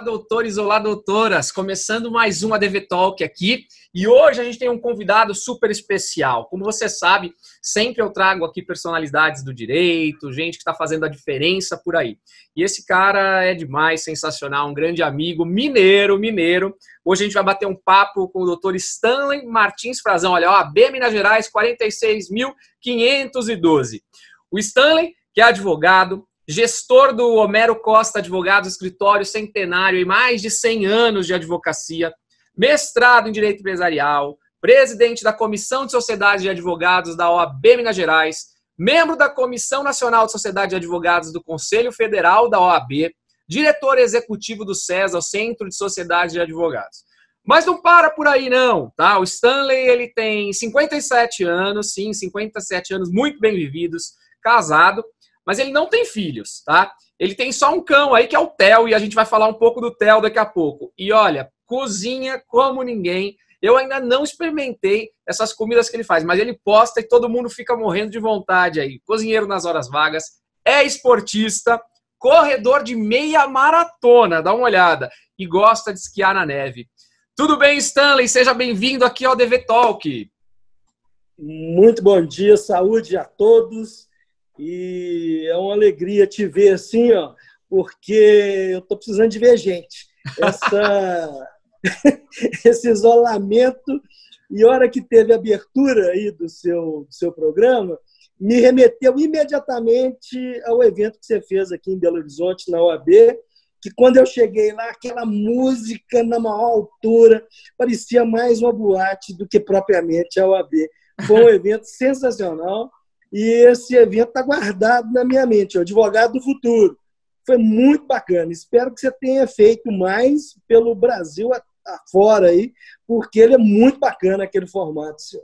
doutores, olá, doutoras! Começando mais um ADV Talk aqui. E hoje a gente tem um convidado super especial. Como você sabe, sempre eu trago aqui personalidades do direito, gente que está fazendo a diferença por aí. E esse cara é demais, sensacional, um grande amigo, mineiro. Hoje a gente vai bater um papo com o doutor Stanley Martins Frazão. Olha, OAB Minas Gerais, 46.512. O Stanley, que é advogado, gestor do Homero Costa Advogados, escritório centenário e mais de 100 anos de advocacia, mestrado em Direito Empresarial, presidente da Comissão de Sociedades de Advogados da OAB Minas Gerais, membro da Comissão Nacional de Sociedade de Advogados do Conselho Federal da OAB, diretor executivo do CESA, o Centro de Sociedades de Advogados. Mas não para por aí não, tá? O Stanley, ele tem 57 anos, sim, 57 anos muito bem vividos, casado, mas ele não tem filhos, tá? Ele tem só um cão aí, que é o Theo, e a gente vai falar um pouco do Theo daqui a pouco. E olha, cozinha como ninguém. Eu ainda não experimentei essas comidas que ele faz, mas ele posta e todo mundo fica morrendo de vontade aí. Cozinheiro nas horas vagas, é esportista, corredor de meia maratona, dá uma olhada, e gosta de esquiar na neve. Tudo bem, Stanley? Seja bem-vindo aqui ao ADV Talk. Muito bom dia, saúde a todos. E é uma alegria te ver assim, ó, porque eu estou precisando de ver gente. Esse isolamento, e a hora que teve a abertura aí do seu programa, me remeteu imediatamente ao evento que você fez aqui em Belo Horizonte, na OAB, que quando eu cheguei lá, aquela música na maior altura, parecia mais uma boate do que propriamente a OAB. Foi um evento sensacional. E esse evento está guardado na minha mente, o Advogado do Futuro. Foi muito bacana. Espero que você tenha feito mais pelo Brasil afora aí, porque ele é muito bacana, aquele formato seu.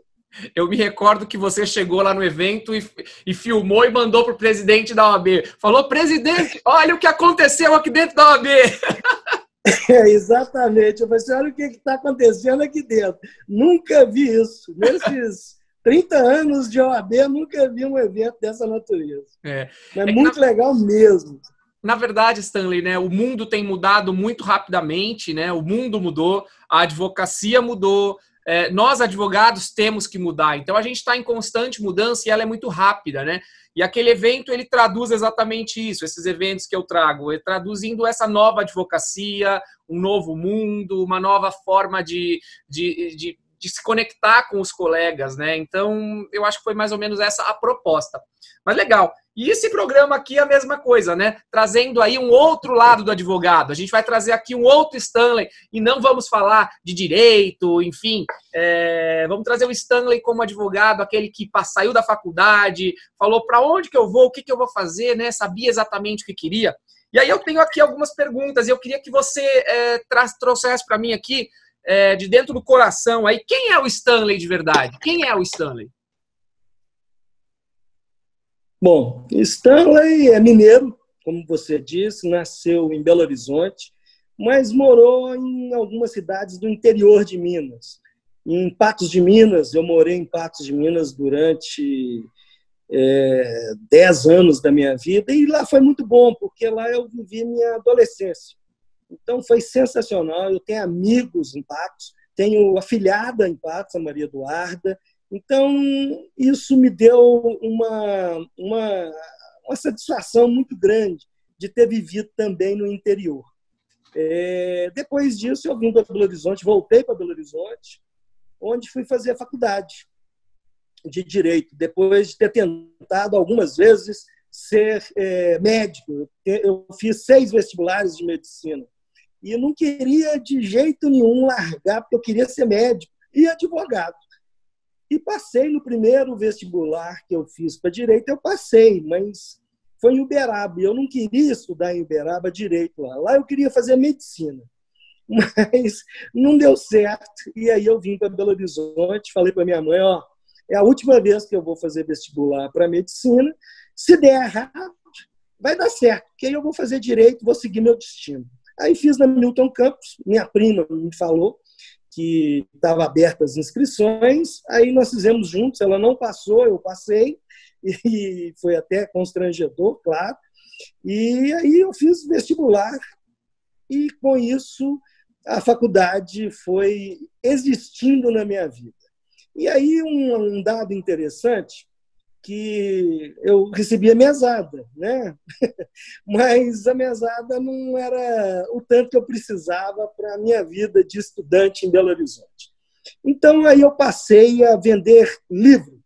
Eu me recordo que você chegou lá no evento e filmou e mandou para o presidente da OAB. Falou, presidente, olha o que aconteceu aqui dentro da OAB. Exatamente. Eu falei assim, olha o que está acontecendo aqui dentro. Nunca vi isso. Nesses 30 anos de OAB, eu nunca vi um evento dessa natureza. Mas muito legal mesmo. Na verdade, Stanley, né, o mundo tem mudado muito rapidamente, né? O mundo mudou, a advocacia mudou, nós advogados temos que mudar. Então a gente está em constante mudança e ela é muito rápida, né? E aquele evento, ele traduz exatamente isso, esses eventos que eu trago, traduzindo essa nova advocacia, um novo mundo, uma nova forma de se conectar com os colegas, né? Então, eu acho que foi mais ou menos essa a proposta. Mas legal. E esse programa aqui é a mesma coisa, né? Trazendo aí um outro lado do advogado. A gente vai trazer aqui um outro Stanley e não vamos falar de direito, enfim. Vamos trazer o Stanley como advogado, aquele que saiu da faculdade, falou para onde que eu vou, o que que eu vou fazer, né? Sabia exatamente o que queria. E aí eu tenho aqui algumas perguntas e eu queria que você trouxesse para mim aqui de dentro do coração aí, quem é o Stanley de verdade? Quem é o Stanley? Bom, Stanley é mineiro, como você disse, nasceu em Belo Horizonte, mas morou em algumas cidades do interior de Minas. Em Patos de Minas, eu morei em Patos de Minas durante 10 anos da minha vida, e lá foi muito bom, porque lá eu vivi minha adolescência. Então, foi sensacional. Eu tenho amigos em Patos, tenho afilhada em Patos, a Maria Eduarda. Então, isso me deu uma satisfação muito grande de ter vivido também no interior. Depois disso, eu vim para Belo Horizonte, voltei para Belo Horizonte, onde fui fazer a faculdade de Direito, depois de ter tentado algumas vezes ser médico. Eu fiz 6 vestibulares de medicina. E eu não queria de jeito nenhum largar, porque eu queria ser médico e advogado. E passei no primeiro vestibular que eu fiz para Direito, eu passei, mas foi em Uberaba. E eu não queria estudar em Uberaba Direito lá. Lá eu queria fazer medicina. Mas não deu certo. E aí eu vim para Belo Horizonte, falei para minha mãe, ó, é a última vez que eu vou fazer vestibular para medicina. Se der errado, vai dar certo, porque aí eu vou fazer Direito, vou seguir meu destino. Aí fiz na Milton Campos, minha prima me falou que estava abertas as inscrições, aí nós fizemos juntos, ela não passou, eu passei, e foi até constrangedor, claro. E aí eu fiz vestibular e com isso a faculdade foi existindo na minha vida. E aí um dado interessante, que eu recebia mesada, né? Mas a mesada não era o tanto que eu precisava para a minha vida de estudante em Belo Horizonte. Então, aí eu passei a vender livro.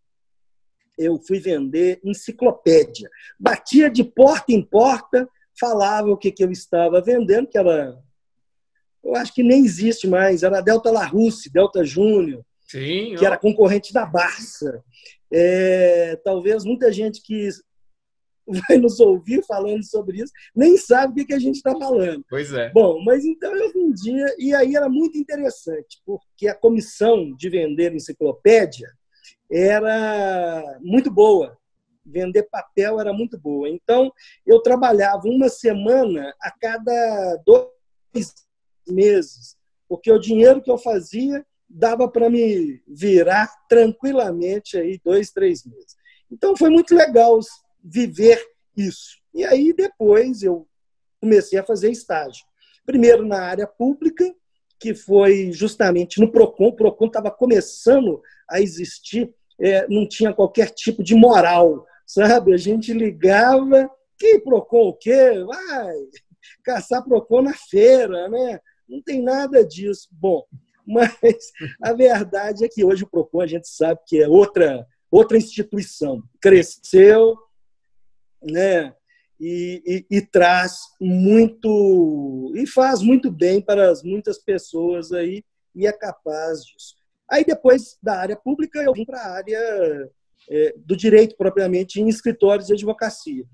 Eu fui vender enciclopédia. Batia de porta em porta, falava o que eu estava vendendo, que era... Eu acho que nem existe mais. Era a Delta Larousse, Delta Júnior, Sim, que era concorrente da Barça. Talvez muita gente que vai nos ouvir falando sobre isso nem sabe o que a gente está falando. Pois é. Bom, mas então eu vendia, e aí era muito interessante, porque a comissão de vender enciclopédia era muito boa. Vender papel era muito boa. Então, eu trabalhava uma semana a cada 2 meses, porque o dinheiro que eu fazia dava para me virar tranquilamente aí 2, 3 meses. Então, foi muito legal viver isso. E aí, depois, eu comecei a fazer estágio. Primeiro na área pública, que foi justamente no PROCON. O PROCON estava começando a existir, não tinha qualquer tipo de moral, sabe? A gente ligava, que PROCON o quê? Vai caçar PROCON na feira, né? Não tem nada disso. Bom, mas a verdade é que hoje o PROCON a gente sabe que é outra instituição. Cresceu, né? E traz muito, e faz muito bem para muitas pessoas aí, e é capaz disso. Aí depois da área pública eu vim para a área do direito propriamente, em escritórios de advocacia.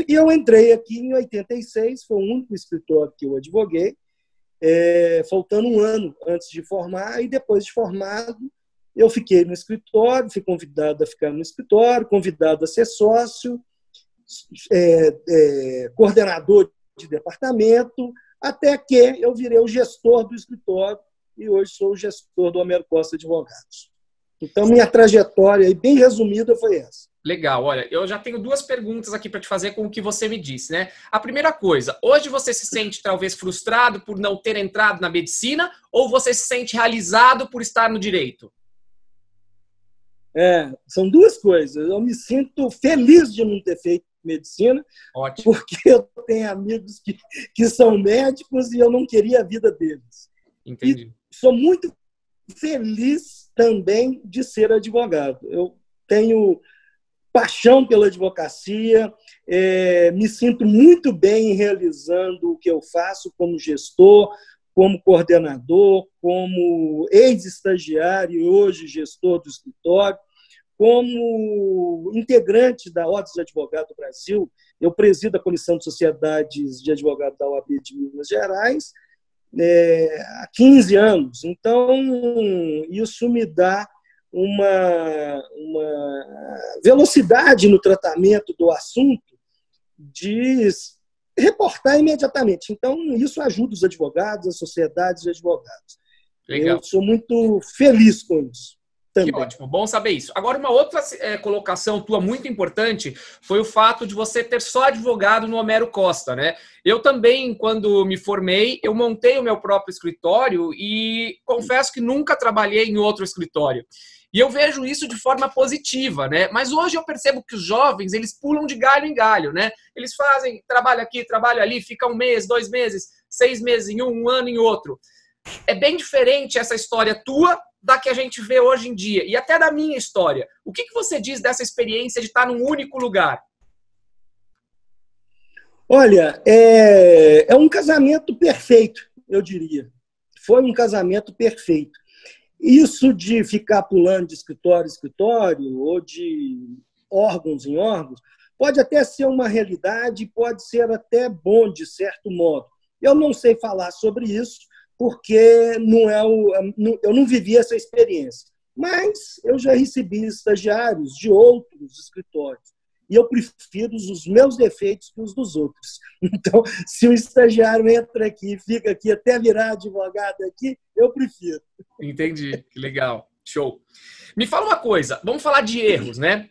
E eu entrei aqui em 86, foi o único escritório que eu advoguei, faltando 1 ano antes de formar, e depois de formado eu fiquei no escritório, fui convidado a ficar no escritório, convidado a ser sócio, coordenador de departamento, até que eu virei o gestor do escritório e hoje sou o gestor do Homero Costa Advogados. Então, minha trajetória, bem resumida, foi essa. Legal, olha, eu já tenho 2 perguntas aqui para te fazer com o que você me disse, né? A primeira coisa, hoje você se sente talvez frustrado por não ter entrado na medicina ou você se sente realizado por estar no direito? São 2 coisas. Eu me sinto feliz de não ter feito medicina, ótimo, porque eu tenho amigos que são médicos e eu não queria a vida deles. Entendi. E sou muito feliz também de ser advogado. Eu tenho paixão pela advocacia, me sinto muito bem realizando o que eu faço como gestor, como coordenador, como ex-estagiário e hoje gestor do escritório, como integrante da Ordem dos Advogados do Brasil. Eu presido a Comissão de Sociedades de Advogados da OAB de Minas Gerais há 15 anos. Então, isso me dá uma velocidade no tratamento do assunto de reportar imediatamente. Então, isso ajuda os advogados, as sociedades de advogados. Legal. Eu sou muito feliz com isso. Que ótimo, bom saber isso. Agora, uma outra colocação tua muito importante foi o fato de você ter só advogado no Homero Costa, né? Eu também, quando me formei, eu montei o meu próprio escritório e confesso que nunca trabalhei em outro escritório. E eu vejo isso de forma positiva, né? Mas hoje eu percebo que os jovens, eles pulam de galho em galho, né? Eles fazem trabalho aqui, trabalho ali, fica 1 mês, 2 meses, 6 meses em um ano em outro. É bem diferente essa história tua da que a gente vê hoje em dia, e até da minha história. O que você diz dessa experiência de estar num único lugar? Olha, é um casamento perfeito, eu diria. Foi um casamento perfeito. Isso de ficar pulando de escritório em escritório ou de órgãos em órgãos pode até ser uma realidade, pode ser até bom, de certo modo. Eu não sei falar sobre isso, porque eu não vivi essa experiência. Mas eu já recebi estagiários de outros escritórios. E eu prefiro os meus defeitos que os dos outros. Então, se o estagiário entra aqui, fica aqui até virar advogado aqui, eu prefiro. Entendi, que legal, show. Me fala uma coisa, vamos falar de erros, né?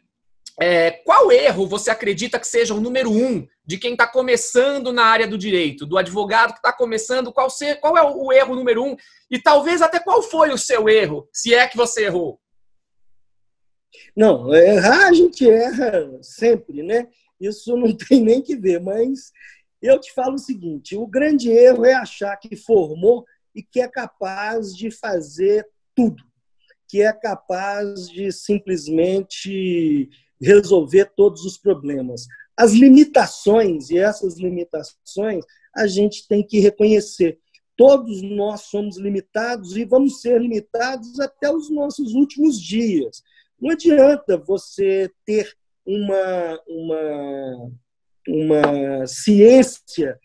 Qual erro você acredita que seja o número 1 de quem está começando na área do direito, do advogado que está começando? Qual é o erro número 1? E talvez até qual foi o seu erro, se é que você errou? Não, errar a gente erra sempre, né? Isso não tem nem que ver, mas eu te falo o seguinte, o grande erro é achar que formou e que é capaz de fazer tudo, que é capaz de simplesmente resolver todos os problemas. As limitações, e essas limitações a gente tem que reconhecer. Todos nós somos limitados e vamos ser limitados até os nossos últimos dias. Não adianta você ter uma ciência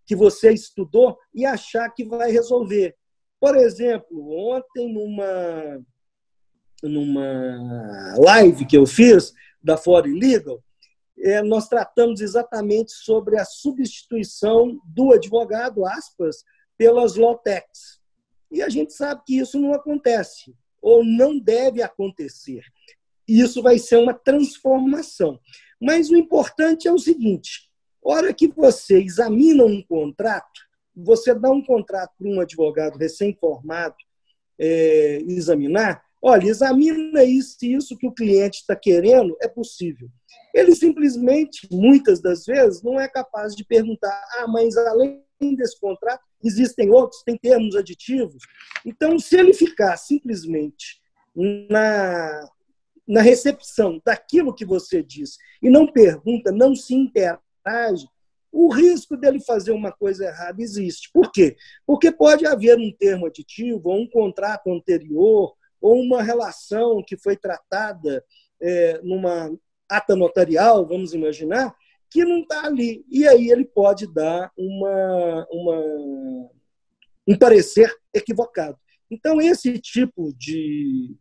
que você estudou e achar que vai resolver. Por exemplo, ontem, numa live que eu fiz da Fora Legal, nós tratamos exatamente sobre a substituição do advogado, aspas, pelas law-techs. E a gente sabe que isso não acontece, ou não deve acontecer. Isso vai ser uma transformação. Mas o importante é o seguinte, a hora que você examina um contrato, você dá um contrato para um advogado recém-formado examinar, olha, examina isso que o cliente está querendo, é possível. Ele simplesmente, muitas das vezes, não é capaz de perguntar, mas além desse contrato, existem outros, tem termos aditivos. Então, se ele ficar simplesmente na recepção daquilo que você diz e não pergunta, não se interage, o risco dele fazer uma coisa errada existe. Por quê? Porque pode haver um termo aditivo, ou um contrato anterior, ou uma relação que foi tratada numa ata notarial, vamos imaginar, que não está ali. E aí ele pode dar um parecer equivocado. Então, esse tipo de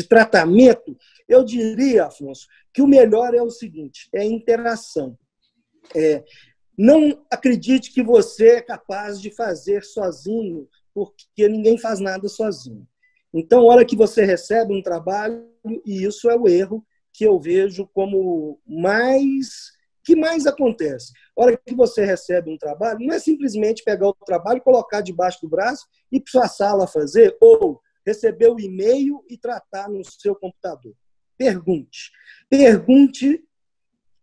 tratamento, eu diria, Afonso, que o melhor é o seguinte, é a interação. Não acredite que você é capaz de fazer sozinho, porque ninguém faz nada sozinho. Então, a hora que você recebe um trabalho, e isso é o erro que eu vejo como que mais acontece. A hora que você recebe um trabalho, não é simplesmente pegar o trabalho, colocar debaixo do braço e ir para sua sala fazer, ou receber o e-mail e tratar no seu computador. Pergunte. Pergunte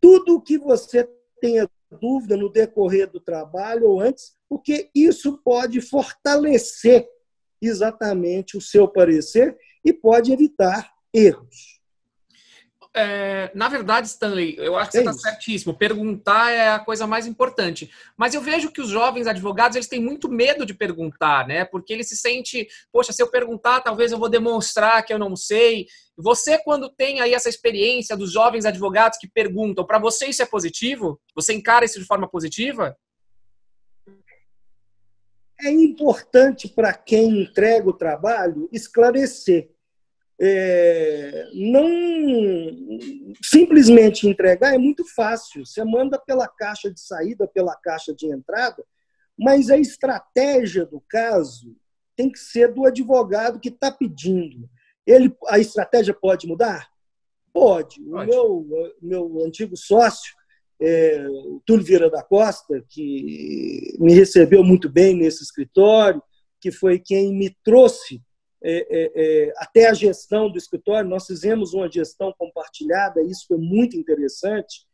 tudo o que você tenha dúvida no decorrer do trabalho ou antes, porque isso pode fortalecer exatamente o seu parecer e pode evitar erros. Na verdade, Stanley, eu acho que você está certíssimo. Perguntar é a coisa mais importante. Mas eu vejo que os jovens advogados eles têm muito medo de perguntar, né? Porque ele se sente, poxa, se eu perguntar, talvez eu vou demonstrar que eu não sei. Você, quando tem aí essa experiência dos jovens advogados que perguntam, para você isso é positivo? Você encara isso de forma positiva? É importante para quem entrega o trabalho esclarecer. Não simplesmente entregar é muito fácil. Você manda pela caixa de saída, pela caixa de entrada, mas a estratégia do caso tem que ser do advogado que está pedindo. A estratégia pode mudar? Pode. O meu antigo sócio, o Túlio Vieira da Costa, que me recebeu muito bem nesse escritório, que foi quem me trouxe até a gestão do escritório. Nós fizemos uma gestão compartilhada, isso foi muito interessante,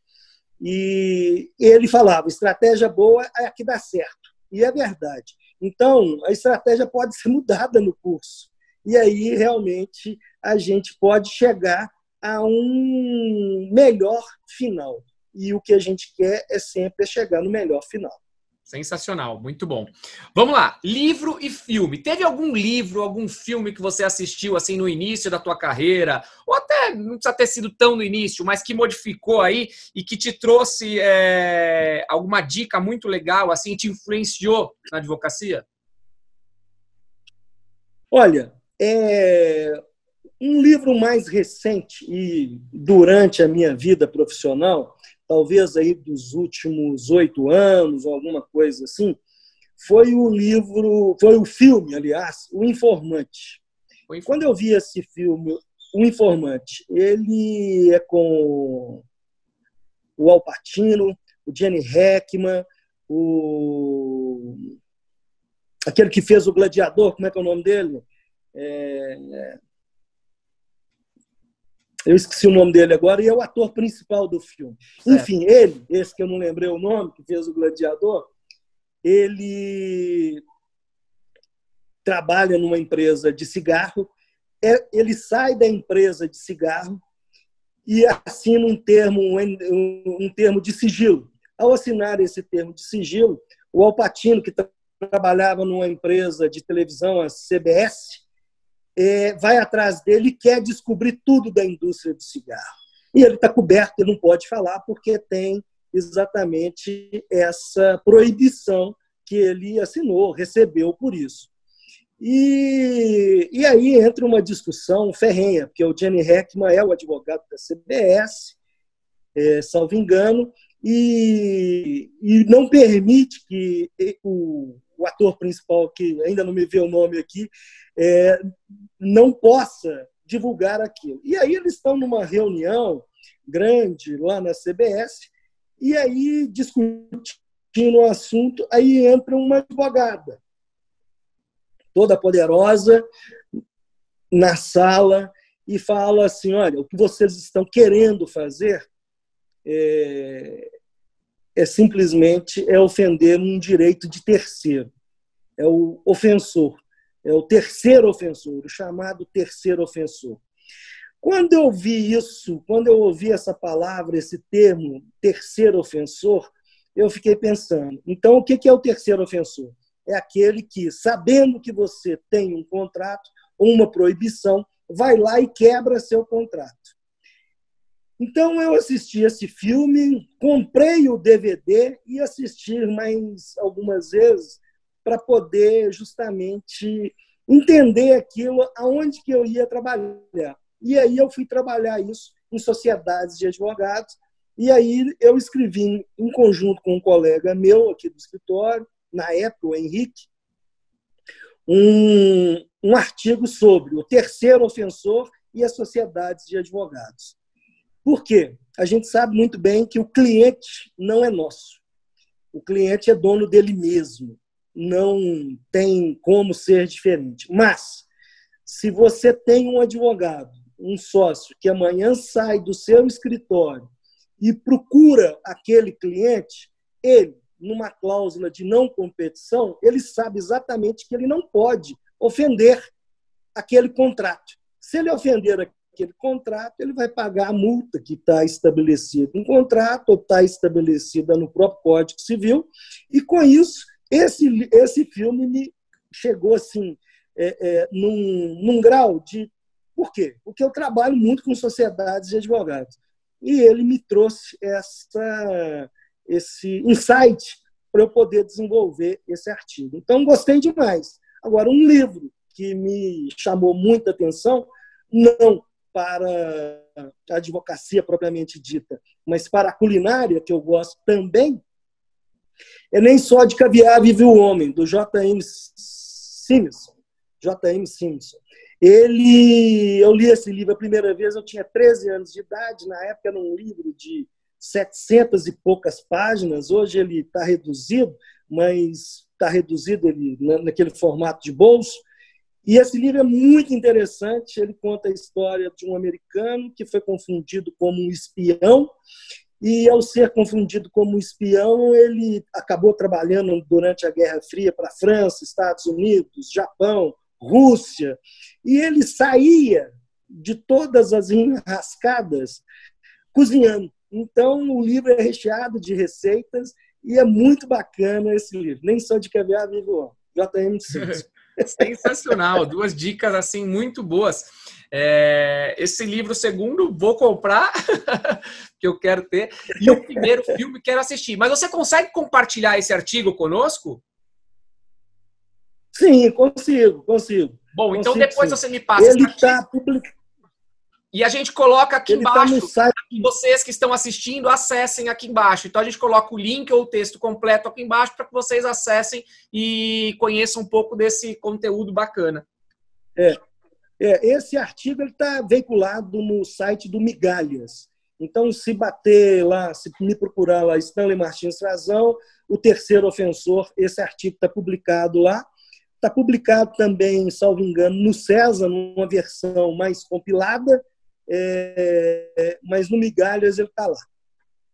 e ele falava, estratégia boa é a que dá certo, e é verdade. Então, a estratégia pode ser mudada no curso, e aí realmente a gente pode chegar a um melhor final, e o que a gente quer é sempre chegar no melhor final. Sensacional, muito bom. Vamos lá, livro e filme. Teve algum livro, algum filme que você assistiu assim no início da tua carreira, ou até não precisa ter sido tão no início, mas que modificou aí e que te trouxe alguma dica muito legal, assim, te influenciou na advocacia? Olha, um livro mais recente e durante a minha vida profissional, talvez aí dos últimos 8 anos, ou alguma coisa assim, foi o filme, aliás, O Informante. Quando eu vi esse filme, O Informante. Ele é com o Al Pacino, o Gene Hackman, aquele que fez o Gladiador, como é que é o nome dele? Eu esqueci o nome dele agora, e é o ator principal do filme. Certo. Enfim, esse que eu não lembrei o nome, que fez o Gladiador, ele trabalha numa empresa de cigarro, ele sai da empresa de cigarro e assina um termo de sigilo. Ao assinar esse termo de sigilo, o Al Pacino, que trabalhava numa empresa de televisão, a CBS, vai atrás dele e quer descobrir tudo da indústria do cigarro. E ele está coberto, ele não pode falar, porque tem exatamente essa proibição que ele assinou, recebeu por isso. E aí entra uma discussão ferrenha, porque o Gene Hackman é o advogado da CBS, salvo engano, e não permite que o ator principal, que ainda não me vê o nome aqui, não possa divulgar aquilo. E aí eles estão numa reunião grande lá na CBS, e aí, discutindo o assunto, aí entra uma advogada, toda poderosa, na sala, e fala assim, olha, o que vocês estão querendo fazer simplesmente ofender um direito de terceiro. É o ofensor. É o terceiro ofensor, o chamado terceiro ofensor. Quando eu vi isso, quando eu ouvi essa palavra, esse termo, terceiro ofensor, eu fiquei pensando, então o que é o terceiro ofensor? É aquele que, sabendo que você tem um contrato ou uma proibição, vai lá e quebra seu contrato. Então eu assisti esse filme, comprei o DVD e assisti mais algumas vezes para poder justamente entender aquilo, aonde que eu ia trabalhar. E aí eu fui trabalhar isso em sociedades de advogados, e aí eu escrevi em conjunto com um colega meu aqui do escritório, na época, o Henrique, um artigo sobre o terceiro ofensor e as sociedades de advogados. Por quê? A gente sabe muito bem que o cliente não é nosso. O cliente é dono dele mesmo. Não tem como ser diferente. Mas, se você tem um advogado, um sócio, que amanhã sai do seu escritório e procura aquele cliente, ele, numa cláusula de não competição, ele sabe exatamente que ele não pode ofender aquele contrato. Se ele ofender aquele contrato, ele vai pagar a multa que está estabelecida em contrato ou está estabelecida no próprio Código Civil. E, com isso, esse filme me chegou assim, num grau de... Por quê? Porque eu trabalho muito com sociedades de advogados. E ele me trouxe esse insight para eu poder desenvolver esse artigo. Então, gostei demais. Agora, um livro que me chamou muita atenção, não para a advocacia propriamente dita, mas para a culinária, que eu gosto também, é Nem Só de Caviar Vive o Homem, do J.M. Simpson. J.M. Simpson. Eu li esse livro a primeira vez, eu tinha 13 anos de idade, na época era um livro de 700 e poucas páginas, hoje ele está reduzido, mas está reduzido ele, naquele formato de bolso. E esse livro é muito interessante, ele conta a história de um americano que foi confundido como um espião, e ao ser confundido como um espião, ele acabou trabalhando durante a Guerra Fria para a França, Estados Unidos, Japão, Rússia, e ele saía de todas as enrascadas cozinhando. Então, o livro é recheado de receitas e é muito bacana esse livro. Nem Só de Caviar Vive o Homem. J.M. Simpson. Sensacional, duas dicas assim muito boas. Esse livro segundo vou comprar, que eu quero ter, e o primeiro filme quero assistir. Mas você consegue compartilhar esse artigo conosco? Sim, consigo. Bom, então depois você me passa. Ele está publicado. E a gente coloca aqui embaixo, para que vocês que estão assistindo acessem aqui embaixo. Então a gente coloca o link ou o texto completo aqui embaixo para que vocês acessem e conheçam um pouco desse conteúdo bacana. Esse artigo está veiculado no site do Migalhas. Então, se bater lá, se me procurar lá, Stanley Martins Frazão, o terceiro ofensor, esse artigo está publicado lá. Está publicado também, salvo engano, no César, numa versão mais compilada, mas no Migalhas ele está lá.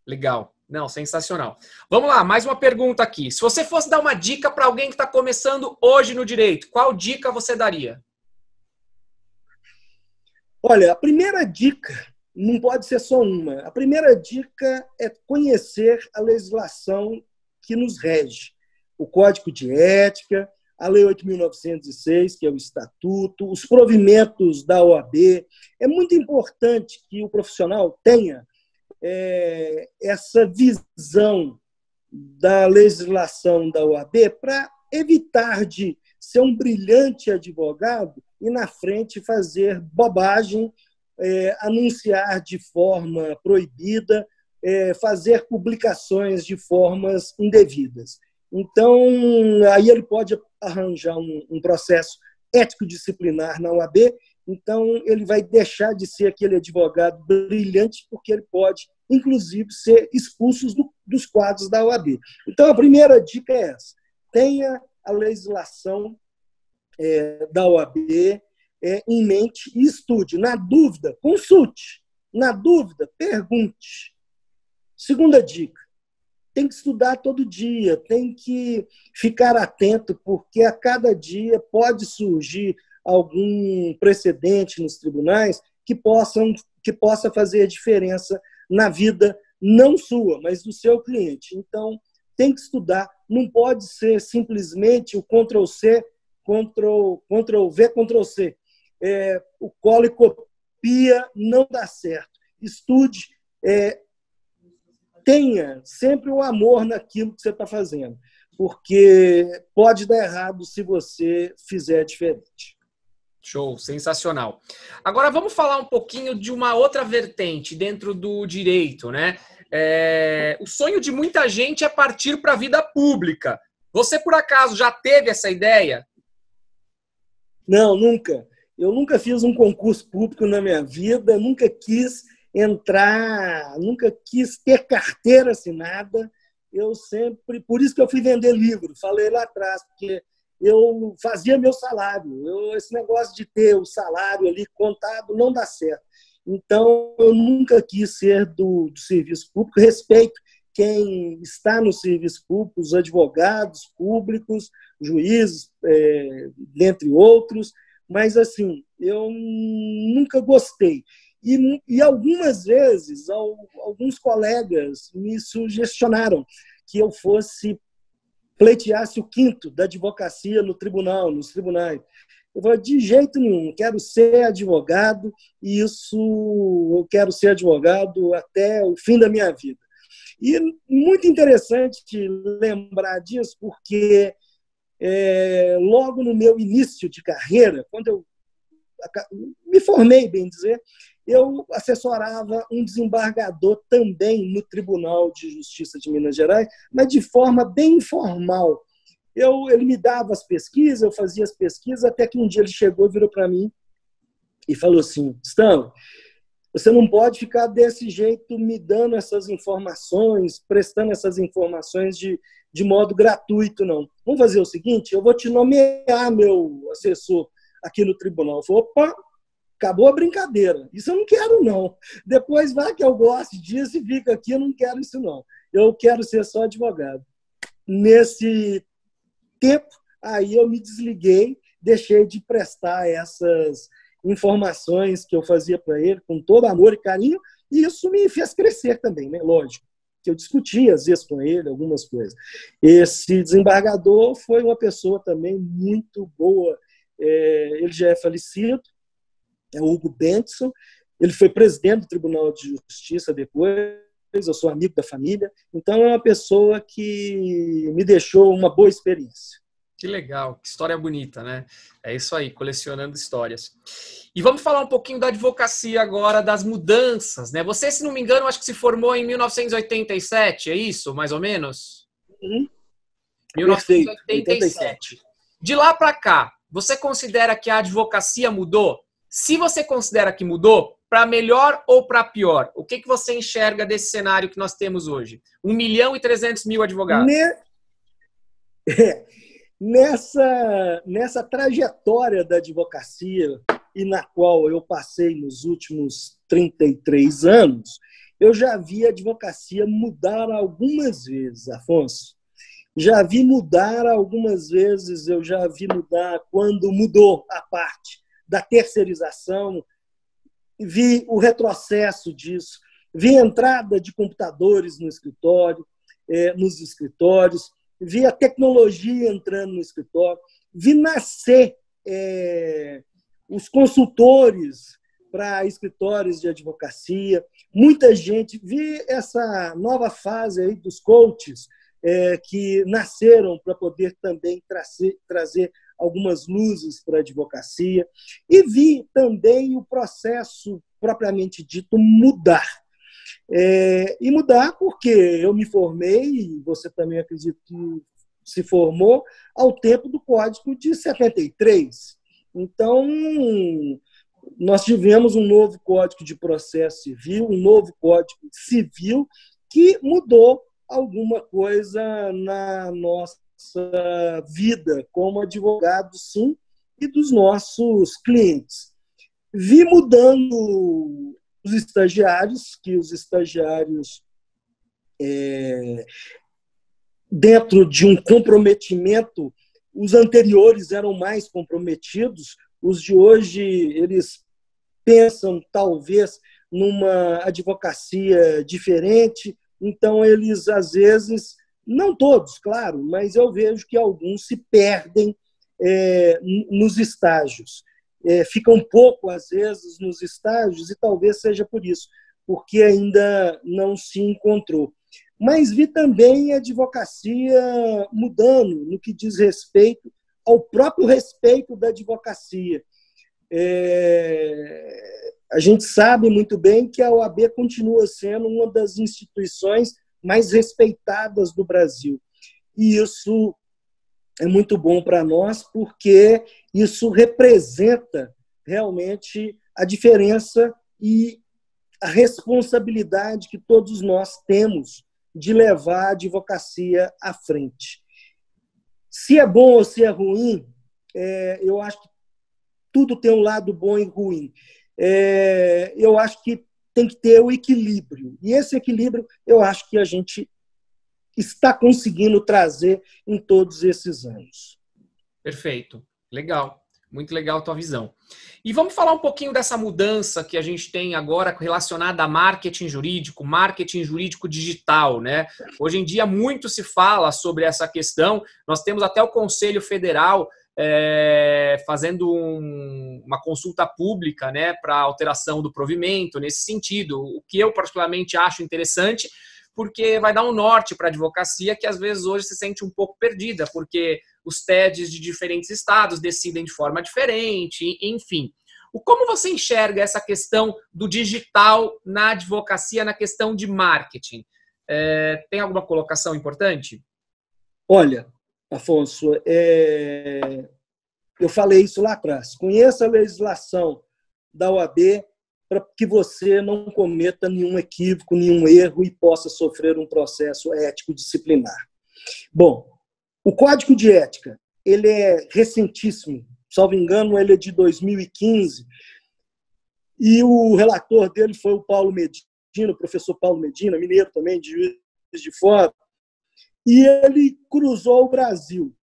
Legal. Não, sensacional. Vamos lá, mais uma pergunta aqui. Se você fosse dar uma dica para alguém que está começando hoje no direito, qual dica você daria? Olha, a primeira dica não pode ser só uma. A primeira dica é conhecer a legislação que nos rege. O Código de Ética, a Lei 8.906, que é o Estatuto, os provimentos da OAB. É muito importante que o profissional tenha essa visão da legislação da OAB para evitar de ser um brilhante advogado e, na frente, fazer bobagem, anunciar de forma proibida, fazer publicações de formas indevidas. Então, aí ele pode arranjar um processo ético-disciplinar na OAB, então ele vai deixar de ser aquele advogado brilhante, porque ele pode, inclusive, ser expulso dos quadros da OAB. Então, a primeira dica é essa: tenha a legislação da OAB em mente e estude. Na dúvida, consulte. Na dúvida, pergunte. Segunda dica: tem que estudar todo dia, tem que ficar atento, porque a cada dia pode surgir algum precedente nos tribunais que possa fazer diferença na vida não sua, mas do seu cliente. Então, tem que estudar, não pode ser simplesmente o Ctrl+C, Ctrl+V, Ctrl+C. O cola e copia não dá certo. Estude, tenha sempre o amor naquilo que você está fazendo, porque pode dar errado se você fizer diferente. Show, sensacional. Agora vamos falar um pouquinho de uma outra vertente dentro do direito, né? O sonho de muita gente é partir para a vida pública. Você, por acaso, já teve essa ideia? Não, nunca. Eu nunca fiz um concurso público na minha vida, nunca quis entrar, nunca quis ter carteira assinada. Eu sempre, por isso que eu fui vender livro, falei lá atrás, porque eu fazia meu salário. Esse negócio de ter o salário ali contado não dá certo. Então, eu nunca quis ser do serviço público. Respeito quem está no serviço público, os advogados públicos, juízes, dentre outros, mas, assim, eu nunca gostei. E algumas vezes, alguns colegas me sugestionaram que eu pleiteasse o quinto da advocacia nos tribunais. Eu falei, de jeito nenhum, quero ser advogado, e eu quero ser advogado até o fim da minha vida. E muito interessante lembrar disso, porque logo no meu início de carreira, quando eu me formei, bem dizer, eu assessorava um desembargador também no Tribunal de Justiça de Minas Gerais, mas de forma bem informal. Ele me dava as pesquisas, eu fazia as pesquisas, até que um dia ele chegou e virou para mim e falou assim: Stanley, você não pode ficar desse jeito me dando essas informações, prestando essas informações de modo gratuito, não. Vamos fazer o seguinte, eu vou te nomear meu assessor aqui no tribunal. Eu falei, opa, acabou a brincadeira. Isso eu não quero, não. Depois vai que eu gosto disso e fica aqui, eu não quero isso, não. Eu quero ser só advogado. Nesse tempo, aí eu me desliguei, deixei de prestar essas informações que eu fazia para ele com todo amor e carinho, e isso me fez crescer também, né? Lógico, que eu discutia às vezes com ele algumas coisas. Esse desembargador foi uma pessoa também muito boa. Ele já é falecido, é o Hugo Bentson. Ele foi presidente do Tribunal de Justiça depois, eu sou amigo da família, então é uma pessoa que me deixou uma boa experiência. Que legal, que história bonita, né? É isso aí, colecionando histórias. E vamos falar um pouquinho da advocacia agora, das mudanças, né? Você, se não me engano, acho que se formou em 1987, é isso, mais ou menos? Uhum. 1987. De lá para cá, você considera que a advocacia mudou? Se você considera que mudou, para melhor ou para pior, o que você enxerga desse cenário que nós temos hoje? 1.300.000 advogados. Nessa trajetória da advocacia, e na qual eu passei nos últimos 33 anos, eu já vi a advocacia mudar algumas vezes, Afonso. Já vi mudar algumas vezes, eu já vi mudar quando mudou a parte da terceirização, vi o retrocesso disso, vi a entrada de computadores no escritório, nos escritórios, vi a tecnologia entrando no escritório, vi nascer os consultores para escritórios de advocacia, muita gente, vi essa nova fase aí dos coaches que nasceram para poder também trazer algumas luzes para a advocacia, e vi também o processo propriamente dito mudar. E mudar porque eu me formei, e você também acredito que se formou, ao tempo do Código de 73. Então, nós tivemos um novo Código de Processo Civil, um novo Código Civil, que mudou alguma coisa na nossa vida como advogado, sim, e dos nossos clientes. Vi mudando os estagiários, que os estagiários, dentro de um comprometimento, os anteriores eram mais comprometidos, os de hoje, eles pensam, talvez, numa advocacia diferente, então eles, às vezes, não todos, claro, mas eu vejo que alguns se perdem nos estágios. Ficam pouco, às vezes, nos estágios, e talvez seja por isso, porque ainda não se encontrou. Mas vi também a advocacia mudando no que diz respeito ao próprio respeito da advocacia. A gente sabe muito bem que a OAB continua sendo uma das instituições mais respeitadas do Brasil. E isso é muito bom para nós, porque isso representa realmente a diferença e a responsabilidade que todos nós temos de levar a advocacia à frente. Se é bom ou se é ruim, eu acho que tudo tem um lado bom e ruim. Eu acho que tem que ter o equilíbrio. E esse equilíbrio, eu acho que a gente está conseguindo trazer em todos esses anos. Perfeito. Legal. Muito legal a tua visão. E vamos falar um pouquinho dessa mudança que a gente tem agora relacionada a marketing jurídico digital, né? Hoje em dia muito se fala sobre essa questão. Nós temos até o Conselho Federal fazendo uma consulta pública, né, para alteração do provimento nesse sentido, o que eu particularmente acho interessante, porque vai dar um norte para a advocacia que às vezes hoje se sente um pouco perdida, porque os TEDs de diferentes estados decidem de forma diferente, enfim. Como você enxerga essa questão do digital na advocacia, na questão de marketing? Tem alguma colocação importante? Olha, Afonso, eu falei isso lá atrás. Conheça a legislação da OAB para que você não cometa nenhum equívoco, nenhum erro e possa sofrer um processo ético disciplinar. Bom, o Código de Ética, ele é recentíssimo, salvo engano, ele é de 2015, e o relator dele foi o Paulo Medina, o professor Paulo Medina, mineiro também, de Juiz de Fora, e ele cruzou o Brasil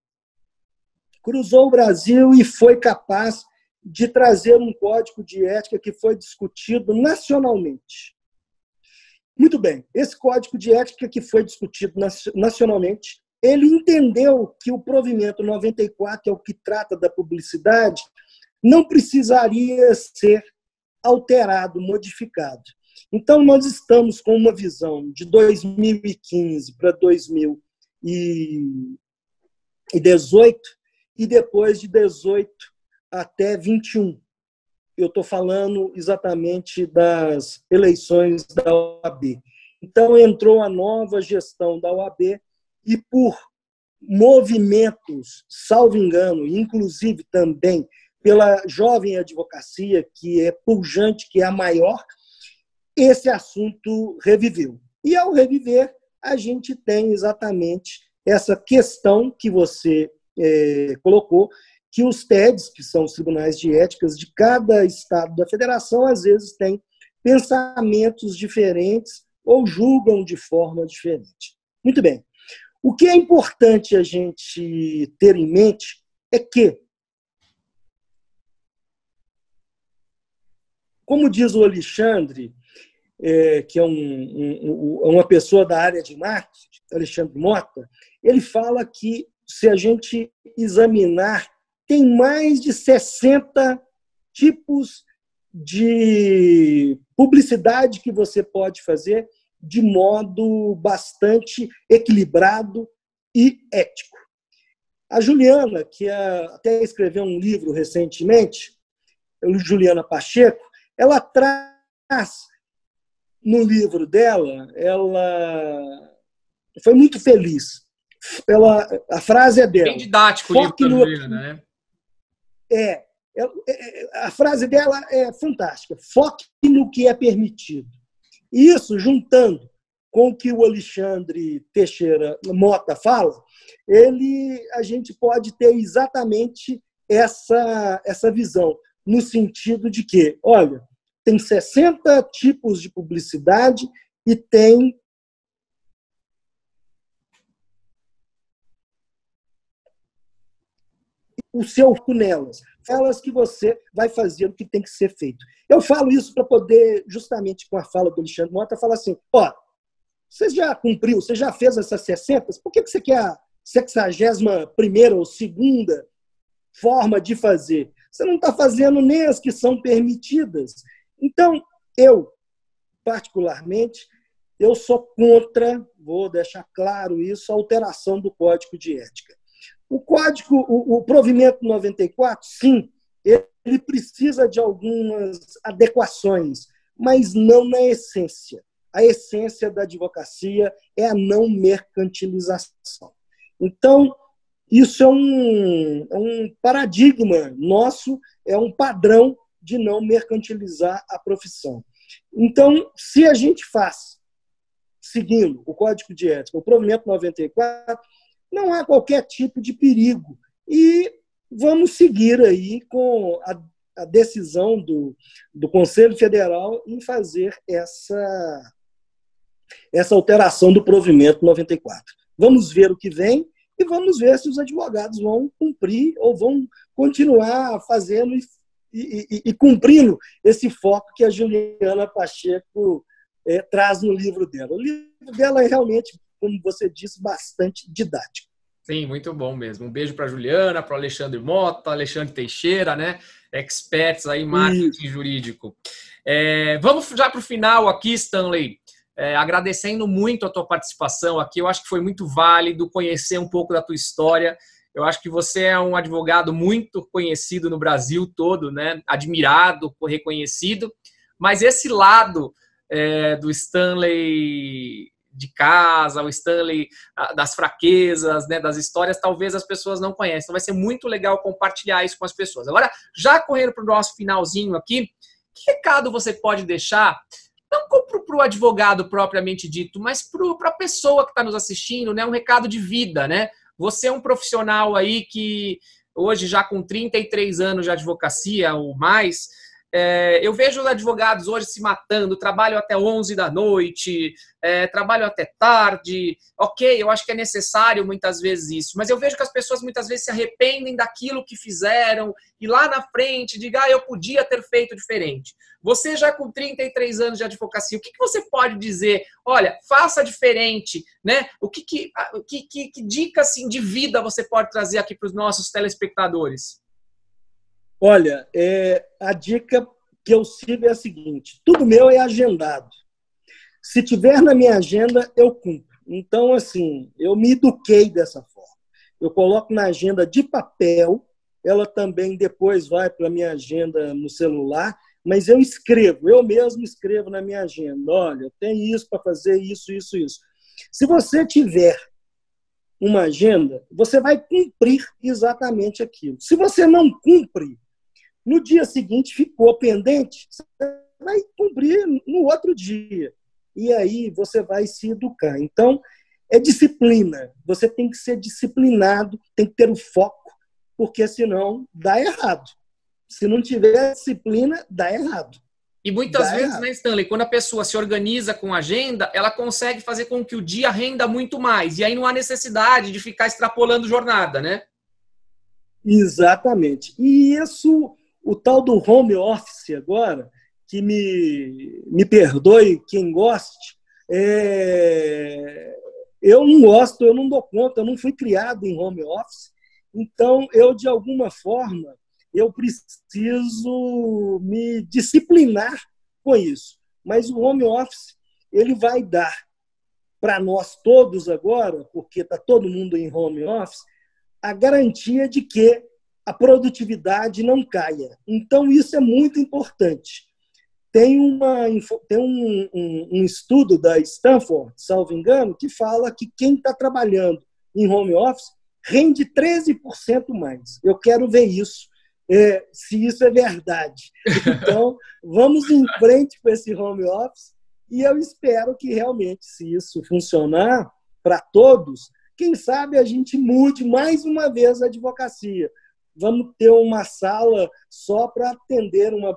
e foi capaz de trazer um código de ética que foi discutido nacionalmente. Muito bem, esse código de ética que foi discutido nacionalmente, ele entendeu que o provimento 94, que é o que trata da publicidade, não precisaria ser alterado, modificado. Então, nós estamos com uma visão de 2015 para 2018, e depois de 18 até 21. Eu estou falando exatamente das eleições da OAB. Então, entrou a nova gestão da OAB e, por movimentos, salvo engano, inclusive também pela jovem advocacia, que é pujante, que é a maior, esse assunto reviveu. E, ao reviver, a gente tem exatamente essa questão que você colocou, que os TEDs, que são os tribunais de éticas de cada estado da federação, às vezes têm pensamentos diferentes ou julgam de forma diferente. Muito bem. O que é importante a gente ter em mente é que, como diz o Alexandre, que é uma pessoa da área de marketing, Alexandre Mota, ele fala que, se a gente examinar, tem mais de 60 tipos de publicidade que você pode fazer de modo bastante equilibrado e ético. A Juliana, que até escreveu um livro recentemente, Juliana Pacheco, ela traz no livro dela, ela foi muito feliz. A frase é dela. Bem didático o livro da Juliana, né? A frase dela é fantástica. Foque no que é permitido. Isso, juntando com o que o Alexandre Teixeira Mota fala, a gente pode ter exatamente essa visão, no sentido de que, olha, tem 60 tipos de publicidade e tem o seu nelas, elas que você vai fazer o que tem que ser feito. Eu falo isso para poder, justamente com a fala do Alexandre Mota, falar assim, você já cumpriu, você já fez essas 60, por que você quer a 61ª ou segunda forma de fazer? Você não está fazendo nem as que são permitidas. Então, eu, particularmente, eu sou contra, vou deixar claro isso, a alteração do Código de Ética. O provimento 94, sim, ele precisa de algumas adequações, mas não na essência. A essência da advocacia é a não mercantilização. Então, isso é um paradigma nosso, é um padrão de não mercantilizar a profissão. Então, se a gente faz, seguindo o Código de Ética, o provimento 94, não há qualquer tipo de perigo. E vamos seguir aí com a decisão do Conselho Federal em fazer essa alteração do provimento 94. Vamos ver o que vem e vamos ver se os advogados vão cumprir ou vão continuar fazendo e cumprindo esse foco que a Juliana Pacheco traz no livro dela. O livro dela é realmente, como você disse, bastante didático. Sim, muito bom mesmo. Um beijo para a Juliana, para o Alexandre Mota, Alexandre Teixeira, né? Experts aí em marketing jurídico. Vamos já para o final aqui, Stanley. Agradecendo muito a tua participação aqui. Eu acho que foi muito válido conhecer um pouco da tua história. Eu acho que você é um advogado muito conhecido no Brasil todo, né? Admirado, reconhecido. Mas esse lado do Stanley de casa, o Stanley das fraquezas, né, das histórias, talvez as pessoas não conhecem. Então vai ser muito legal compartilhar isso com as pessoas. Agora, já correndo para o nosso finalzinho aqui, que recado você pode deixar, não para o advogado propriamente dito, mas para a pessoa que está nos assistindo, né, um recado de vida, né? Você é um profissional aí que hoje já com 33 anos de advocacia ou mais, eu vejo os advogados hoje se matando, trabalham até 11 da noite, trabalham até tarde. Ok, eu acho que é necessário muitas vezes isso, mas eu vejo que as pessoas muitas vezes se arrependem daquilo que fizeram e lá na frente digam, eu podia ter feito diferente. Você já com 33 anos de advocacia, o que você pode dizer? Olha, faça diferente, né? Que dica assim, de vida você pode trazer aqui para os nossos telespectadores? Olha, a dica que eu sigo é a seguinte, tudo meu é agendado. Se tiver na minha agenda, eu cumpro. Então, assim, eu me eduquei dessa forma. Eu coloco na agenda de papel, ela também depois vai para a minha agenda no celular, mas eu mesmo escrevo na minha agenda. Olha, tem isso para fazer, isso, isso, isso. Se você tiver uma agenda, você vai cumprir exatamente aquilo. Se você não cumpre, No dia seguinte ficou pendente, você vai cumprir no outro dia. E aí você vai se educar. Então, é disciplina. Você tem que ser disciplinado, tem que ter o foco, porque senão dá errado. Se não tiver disciplina, dá errado. E muitas vezes, né, Stanley, quando a pessoa se organiza com a agenda, ela consegue fazer com que o dia renda muito mais. E aí não há necessidade de ficar extrapolando jornada, né? Exatamente. E isso, o tal do home office agora, que me perdoe quem goste, eu não gosto, eu não dou conta, eu não fui criado em home office, então eu, de alguma forma, eu preciso me disciplinar com isso. Mas o home office, ele vai dar para nós todos agora, porque está todo mundo em home office, a garantia de que a produtividade não caia. Então, isso é muito importante. Tem um estudo da Stanford, salvo engano, que fala que quem está trabalhando em home office rende 13% mais. Eu quero ver isso, se isso é verdade. Então, vamos em frente com esse home office e eu espero que realmente, se isso funcionar para todos, quem sabe a gente mude mais uma vez a advocacia. Vamos ter uma sala só para atender um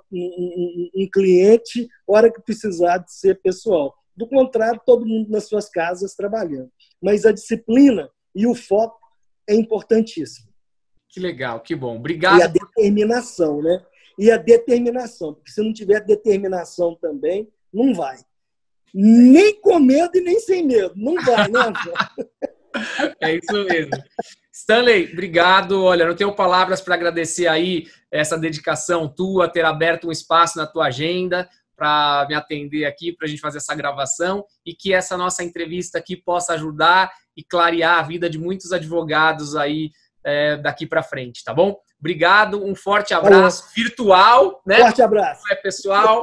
cliente na hora que precisar de ser pessoal. Do contrário, todo mundo nas suas casas trabalhando. Mas a disciplina e o foco é importantíssimo. Que legal, que bom. Obrigado. E a determinação, né? E a determinação, porque se não tiver determinação também, não vai. Nem com medo e nem sem medo. Não vai, né, É isso mesmo. Stanley, obrigado. Olha, não tenho palavras para agradecer aí essa dedicação tua, ter aberto um espaço na tua agenda para me atender aqui, para a gente fazer essa gravação e que essa nossa entrevista aqui possa ajudar e clarear a vida de muitos advogados aí daqui para frente, tá bom? Obrigado, um forte abraço virtual, né? Forte abraço. Não é pessoal.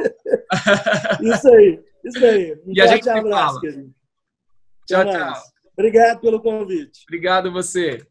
Isso aí. Um e a gente forte abraço, fala. querido. Tchau, tchau. Obrigado pelo convite. Obrigado você.